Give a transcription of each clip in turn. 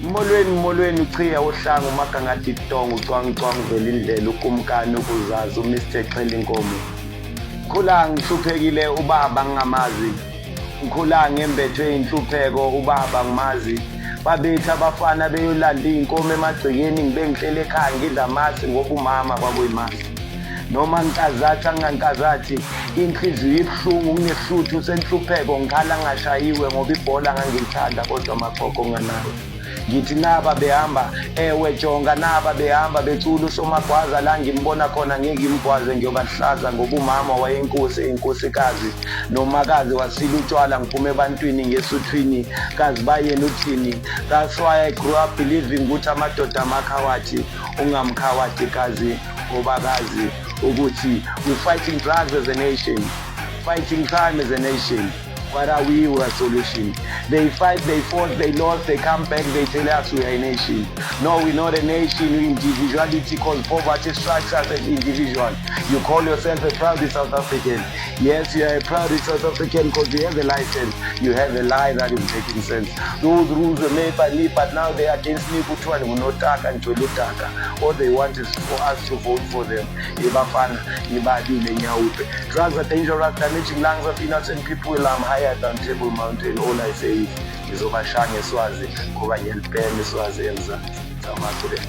Molweni uchiya ohlanga uMagangati Dong ucwangcwang vele indlela uKumkani ukuzazi uMr Xhela inkomo. Ngikhula ngihluphekile ubaba ngingamazi. Ngikhula ngembethwe inhlupheko ubaba ngimazi. Babethi abafana beyolanda inkomo emagcekeni ngibe ngihlele ekhaya ngidla amasi ngoba umama kwakuyimasi. Noma ngicazathi angankazathi inhliziyo ibhlungu nginehluthu senhlupheko ngikhala ngashayiwe ngoba ibhola ngangilithanda kodwa amakhokho nganayo. Ngithi naba behamba ewe jonga naba behamba becula usomagwaza la ngimbona khona ngeke ngimgwaze ngiyobahlaza ngoba umama wayenkosi inkosikazi nomakazi wasila utshwala ngiphume ebantwini ngesuthwini kazi bayena uthini. That's why I grew up believing ukuthi amadoda amakhawathi ungamkhawathi kazi obakazi ukuthi we fighting drugs as a nation, fighting crime as a nation. What are we? We're a solution. They fight, they fought, they lost, they come back, they tell us we are a nation. No, we're not a nation. We individuality called poverty strikes us as individual. You call yourself a proud South African. Yes, you are a proud South African because you have a license. You have a lie that is making sense. Those rules were made by me, but now they are against me. Which one? Unotaka and Cholutaka. All they want is for us to vote for them. Drugs are dangerous, damaging lungs of innocent people. I'm higher than Table Mountain. All I say is ngizobashanga eSwazi ngoba ngiyalibhema eSwazi eMzansi. Tamakude.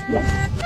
Yes.